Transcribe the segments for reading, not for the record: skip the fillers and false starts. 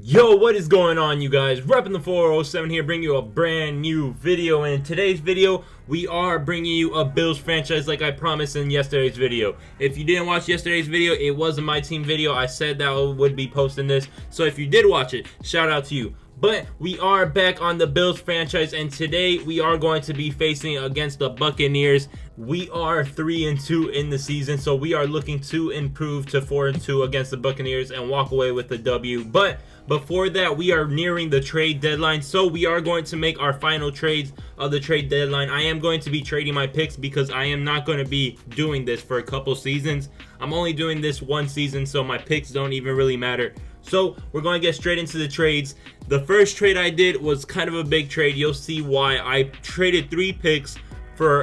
Yo, what is going on, you guys? Repping the 407 here, bringing you a brand new video. And in today's video, we are bringing you a Bills franchise like I promised in yesterday's video. If you didn't watch yesterday's video, it was a My Team video. I said that I would be posting this. So if you did watch it, shout out to you. But we are back on the Bills franchise, and today we are going to be facing against the Buccaneers. We are 3-2 in the season, so we are looking to improve to 4-2 against the Buccaneers and walk away with the W. But before that, we are nearing the trade deadline, so we are going to make our final trades of the trade deadline. I am going to be trading my picks because I am not going to be doing this for a couple seasons. I'm only doing this one season, so my picks don't even really matter. So we're going to get straight into the trades. The first trade I did was kind of a big trade. You'll see why. I traded 3 picks for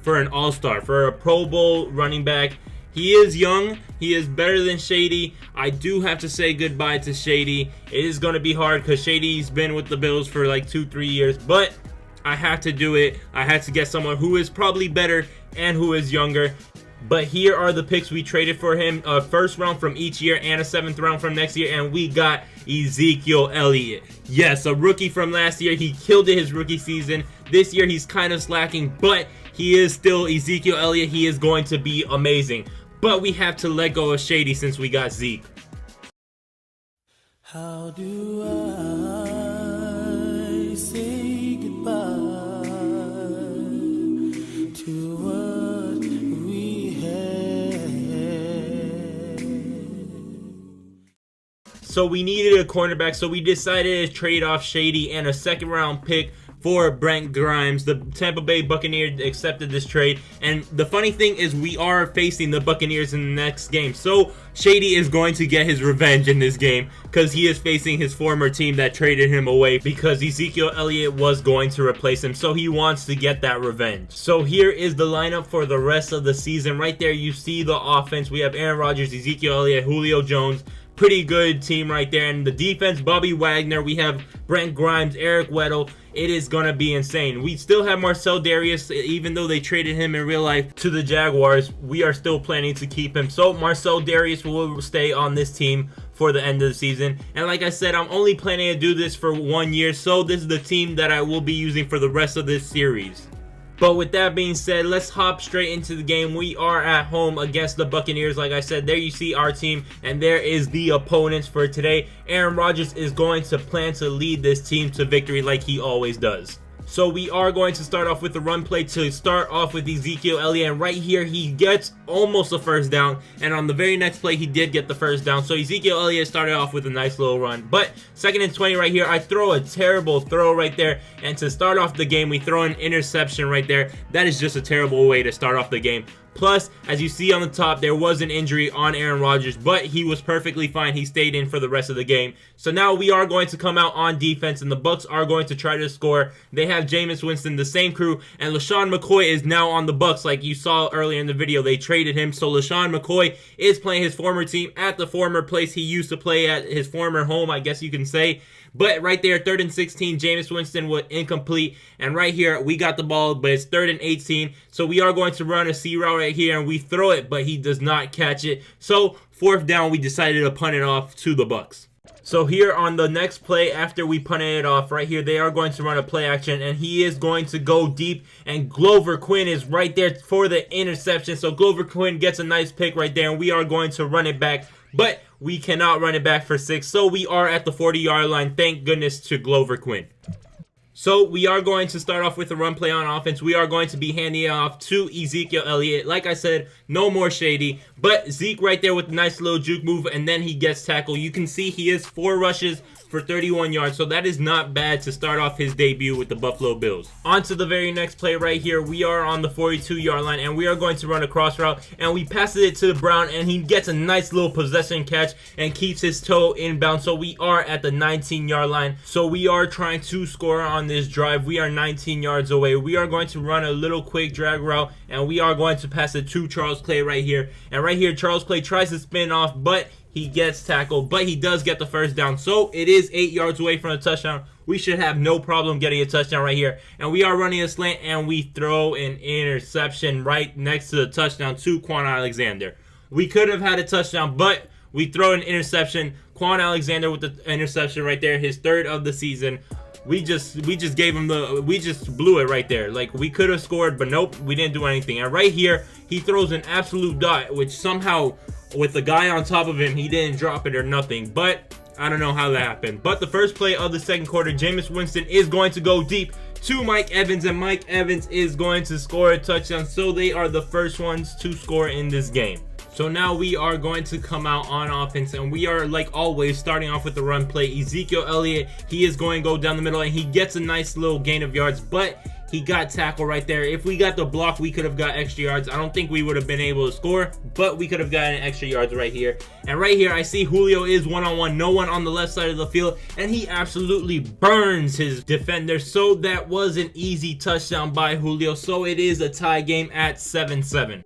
an all-star, for a Pro Bowl running back. He is young. He is better than Shady. I do have to say goodbye to Shady. It is going to be hard because Shady's been with the Bills for like 2-3 years, but I had to do it. I had to get someone who is probably better and who is younger. But here are the picks we traded for him. A first round from each year and a 7th round from next year. And we got Ezekiel Elliott. Yes, a rookie from last year. He killed it his rookie season. This year he's kind of slacking, but he is still Ezekiel Elliott. He is going to be amazing. But we have to let go of Shady since we got Zeke. How do I say goodbye to what we had? So we needed a cornerback, so we decided to trade off Shady and a 2nd round pick for Brent Grimes. The Tampa Bay Buccaneers accepted this trade, and the funny thing is we are facing the Buccaneers in the next game, so Shady is going to get his revenge in this game because he is facing his former team that traded him away because Ezekiel Elliott was going to replace him, so he wants to get that revenge. So here is the lineup for the rest of the season. Right there you see the offense. We have Aaron Rodgers, Ezekiel Elliott, Julio Jones. Pretty good team right there. And the defense, Bobby Wagner, we have Brent Grimes, Eric Weddle. It is going to be insane. We still have Marcel Darius, even though they traded him in real life to the Jaguars. We are still planning to keep him. So Marcel Darius will stay on this team for the end of the season. And like I said, I'm only planning to do this for 1 year. So this is the team that I will be using for the rest of this series. But with that being said, let's hop straight into the game. We are at home against the Buccaneers. Like I said, there you see our team, and there is the opponents for today. Aaron Rodgers is going to plan to lead this team to victory like he always does. So we are going to start off with the run play to start off with Ezekiel Elliott. And right here, he gets almost a first down. And on the very next play, he did get the first down. So Ezekiel Elliott started off with a nice little run. But 2nd and 20 right here, I throw a terrible throw right there. And to start off the game, we throw an interception right there. That is just a terrible way to start off the game. Plus, as you see on the top, there was an injury on Aaron Rodgers, but he was perfectly fine. He stayed in for the rest of the game. So now we are going to come out on defense, and the Bucs are going to try to score. They have Jameis Winston, the same crew, and LeSean McCoy is now on the Bucs. Like you saw earlier in the video, they traded him. So LeSean McCoy is playing his former team at the former place he used to play at, his former home, I guess you can say. But right there, 3rd and 16, Jameis Winston was incomplete. And right here, we got the ball, but it's 3rd and 18. So we are going to run a C route right here, and we throw it, but he does not catch it. So 4th down, we decided to punt it off to the Bucs. So here on the next play, after we punted it off, right here, they are going to run a play action, and he is going to go deep, and Glover Quinn is right there for the interception. So Glover Quinn gets a nice pick right there, and we are going to run it back, but we cannot run it back for 6, so we are at the 40-yard line. Thank goodness to Glover Quinn. So we are going to start off with a run play on offense. We are going to be handing it off to Ezekiel Elliott. Like I said, no more Shady. But Zeke right there with a nice little juke move, and then he gets tackled. You can see he has 4 rushes for 31 yards, so that is not bad to start off his debut with the Buffalo Bills. On to the very next play right here. We are on the 42-yard line, and we are going to run a cross route, and we pass it to Brown, and he gets a nice little possession catch and keeps his toe inbound. So we are at the 19-yard line. So we are trying to score on this drive. We are 19 yards away. We are going to run a little quick drag route, and we are going to pass it to Charles Clay right here. And right here, Charles Clay tries to spin off, but he gets tackled, but he does get the first down. So it is 8 yards away from a touchdown. We should have no problem getting a touchdown right here. And we are running a slant, and we throw an interception right next to the touchdown to Quan Alexander. We could have had a touchdown, but we throw an interception. Quan Alexander with the interception right there, his 3rd of the season. We just gave him we just blew it right there. Like, we could have scored, but nope, we didn't do anything. And right here, he throws an absolute dot, which somehow with the guy on top of him, he didn't drop it or nothing. But I don't know how that happened. But the first play of the second quarter, Jameis Winston is going to go deep to Mike Evans, and Mike Evans is going to score a touchdown. So they are the first ones to score in this game. So now we are going to come out on offense, and we are, like always, starting off with the run play. Ezekiel Elliott, he is going to go down the middle, and he gets a nice little gain of yards, but he got tackled right there. If we got the block, we could have got extra yards. I don't think we would have been able to score, but we could have gotten extra yards right here. And right here, I see Julio is one-on-one, no one on the left side of the field, and he absolutely burns his defender. So that was an easy touchdown by Julio. So it is a tie game at 7-7.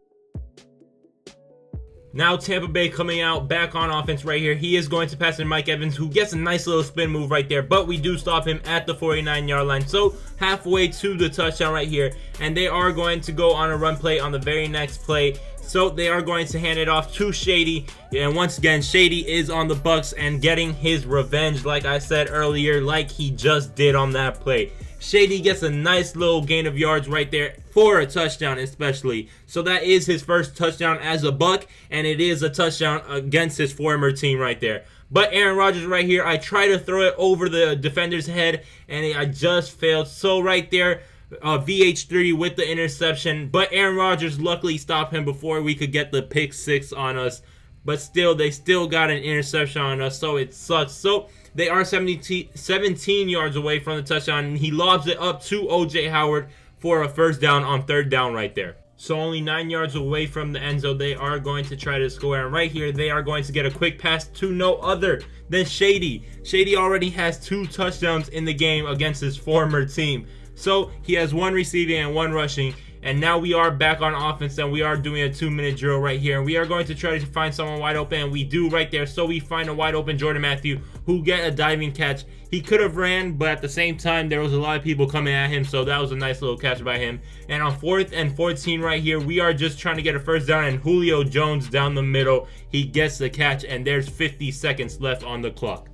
Now Tampa Bay coming out back on offense right here. He is going to pass to Mike Evans, who gets a nice little spin move right there, but we do stop him at the 49-yard line. So halfway to the touchdown right here, and they are going to go on a run play on the very next play. So they are going to hand it off to Shady, and once again, Shady is on the Bucks and getting his revenge, like I said earlier, like he just did on that play. Shady gets a nice little gain of yards right there for a touchdown especially. So that is his first touchdown as a Buck, and it is a touchdown against his former team right there. But Aaron Rodgers right here, I try to throw it over the defender's head, and I just failed. So right there, VH3 with the interception. But Aaron Rodgers luckily stopped him before we could get the pick 6 on us. But still, they still got an interception on us, so it sucks. So they are 17 yards away from the touchdown, and he lobs it up to OJ Howard for a first down on 3rd down right there. So only 9 yards away from the end zone, they are going to try to score. And right here, they are going to get a quick pass to no other than Shady. Shady already has 2 touchdowns in the game against his former team. So he has 1 receiving and 1 rushing. And now we are back on offense, and we are doing a 2-minute drill right here. And we are going to try to find someone wide open, and we do right there. So we find a wide open Jordan Matthew, who get a diving catch. He could have ran, but at the same time, there was a lot of people coming at him. So that was a nice little catch by him. And on 4th and 14 right here, we are just trying to get a first down, and Julio Jones down the middle. He gets the catch, and there's 50 seconds left on the clock.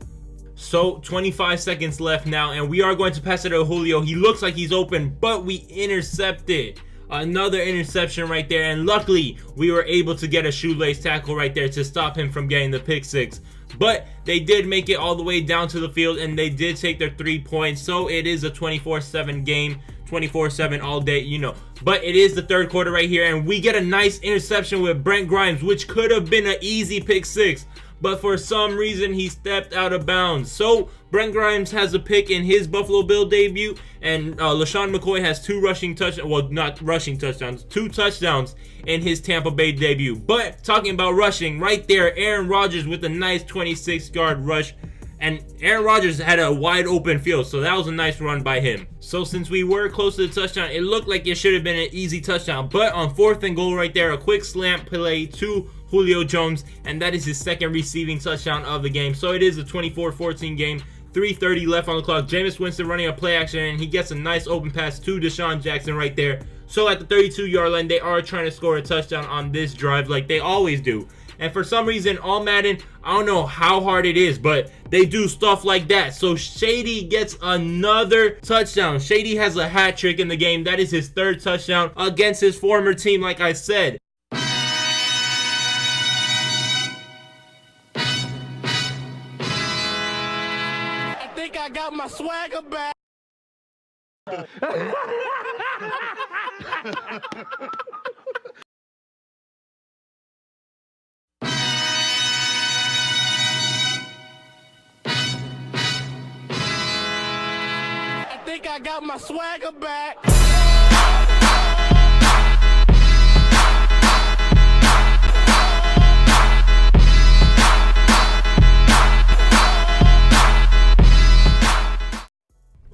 So 25 seconds left now, and we are going to pass it to Julio. He looks like he's open, but we intercept it. Another interception right there, and luckily we were able to get a shoelace tackle right there to stop him from getting the pick 6. But they did make it all the way down to the field, and they did take their 3 points. So it is a 24-7 game, 24-7 all day, you know. But it is the 3rd quarter right here, and we get a nice interception with Brent Grimes, which could have been an easy pick 6. But for some reason, he stepped out of bounds. So Brent Grimes has a pick in his Buffalo Bill debut, and LaShawn McCoy has 2 rushing touchdowns. Well, not rushing touchdowns, 2 touchdowns in his Tampa Bay debut. But talking about rushing, right there, Aaron Rodgers with a nice 26-yard rush. And Aaron Rodgers had a wide open field, so that was a nice run by him. So since we were close to the touchdown, it looked like it should have been an easy touchdown. But on 4th and goal right there, a quick slant play to Julio Jones, and that is his 2nd receiving touchdown of the game. So it is a 24-14 game, 3:30 left on the clock. Jameis Winston running a play action, and he gets a nice open pass to Deshaun Jackson right there. So at the 32-yard line, they are trying to score a touchdown on this drive like they always do. And for some reason, all Madden, I don't know how hard it is, but they do stuff like that. So Shady gets another touchdown. Shady has a hat trick in the game. That is his 3rd touchdown against his former team, like I said. I think I got my swagger back. I think I got my swagger back.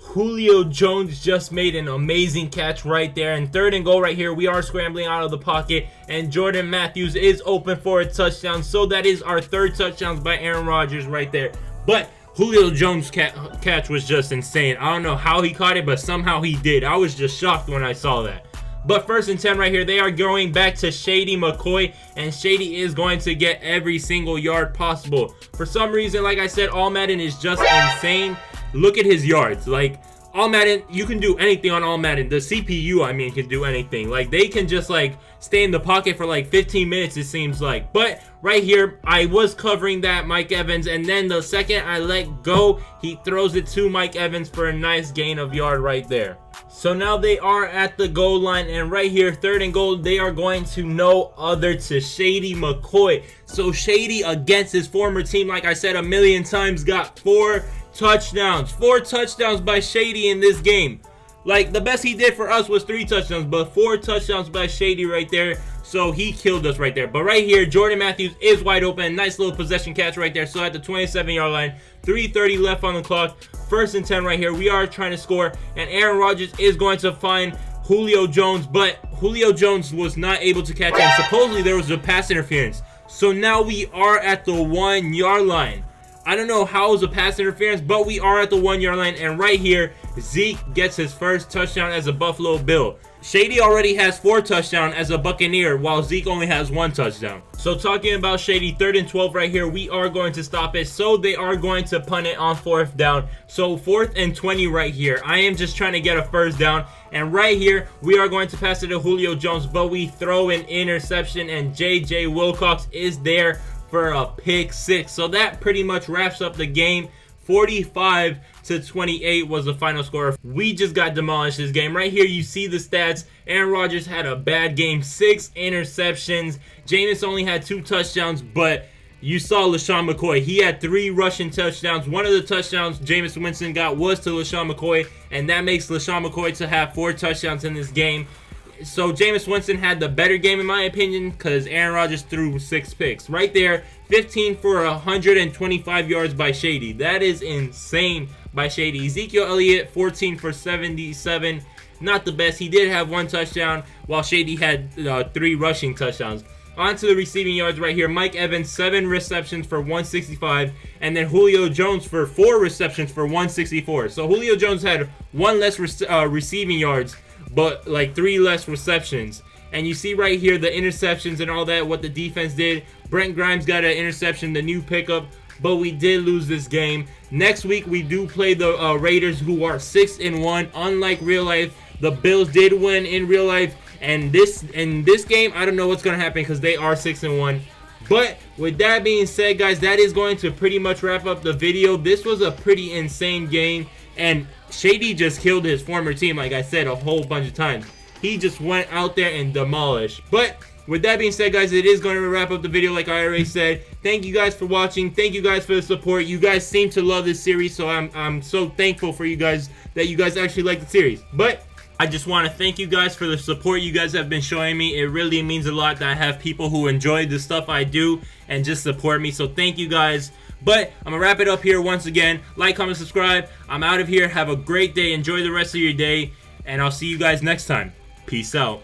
Julio Jones just made an amazing catch right there. And 3rd and goal right here, we are scrambling out of the pocket, and Jordan Matthews is open for a touchdown. So that is our 3rd touchdown by Aaron Rodgers right there. But Julio Jones' catch was just insane. I don't know how he caught it, but somehow he did. I was just shocked when I saw that. But first and 10 right here, they are going back to Shady McCoy, and Shady is going to get every single yard possible. For some reason, like I said, All Madden is just insane. Look at his yards. Like, All Madden, you can do anything on All Madden. The CPU, I mean, can do anything. Like, they can just, like, stay in the pocket for, like, 15 minutes, it seems like. But right here, I was covering that Mike Evans, and then the second I let go, he throws it to Mike Evans for a nice gain of yard right there. So now they are at the goal line, and right here, 3rd and goal, they are going to no other to Shady McCoy. So Shady, against his former team, like I said a million times, got 4 touchdowns. 4 touchdowns by Shady in this game. Like, the best he did for us was 3 touchdowns, but 4 touchdowns by Shady right there. So he killed us right there. But right here, Jordan Matthews is wide open. Nice little possession catch right there. So at the 27-yard line, 3:30 left on the clock. 1st and 10 right here. We are trying to score, and Aaron Rodgers is going to find Julio Jones, but Julio Jones was not able to catch him. Supposedly there was a pass interference. So now we are at the 1-yard line. I don't know how it was a pass interference, but we are at the 1-yard line, and right here, Zeke gets his first touchdown as a Buffalo Bill. Shady already has 4 touchdowns as a Buccaneer, while Zeke only has 1 touchdown. So talking about Shady, 3rd and 12 right here, we are going to stop it. So they are going to punt it on 4th down. So 4th and 20 right here. I am just trying to get a 1st down. And right here, we are going to pass it to Julio Jones, but we throw an interception, and J.J. Wilcox is there for a pick 6. So that pretty much wraps up the game. 45-28 was the final score. We just got demolished this game. Right here, you see the stats. Aaron Rodgers had a bad game, 6 interceptions. Jameis only had 2 touchdowns, but you saw LaShawn McCoy. He had 3 rushing touchdowns. One of the touchdowns Jameis Winston got was to LaShawn McCoy, and that makes LaShawn McCoy to have 4 touchdowns in this game. So Jameis Winston had the better game in my opinion, because Aaron Rodgers threw 6 picks. Right there, 15 for 125 yards by Shady. That is insane by Shady. Ezekiel Elliott, 14 for 77. Not the best. He did have 1 touchdown, while Shady had 3 rushing touchdowns. On to the receiving yards right here. Mike Evans, 7 receptions for 165. And then Julio Jones for 4 receptions for 164. So Julio Jones had 1 less receiving yards, but like 3 less receptions. And you see right here the interceptions and all that, what the defense did. Brent Grimes got an interception, the new pickup, but we did lose this game. Next week we do play the Raiders, who are 6-1. Unlike real life, the Bills did win in real life, and in this game I don't know what's gonna happen, because they are 6-1. But with that being said, guys, that is going to pretty much wrap up the video. This was a pretty insane game, and Shady just killed his former team, like I said a whole bunch of times. He just went out there and demolished. But with that being said, guys, it is going to wrap up the video like I already said. Thank you guys for watching. Thank you guys for the support. You guys seem to love this series, so I'm so thankful for you guys that you guys actually like the series. But I just want to thank you guys for the support you guys have been showing me. It really means a lot that I have people who enjoy the stuff I do and just support me. So thank you guys. But I'm going to wrap it up here once again. Like, comment, subscribe. I'm out of here. Have a great day. Enjoy the rest of your day. And I'll see you guys next time. Peace out.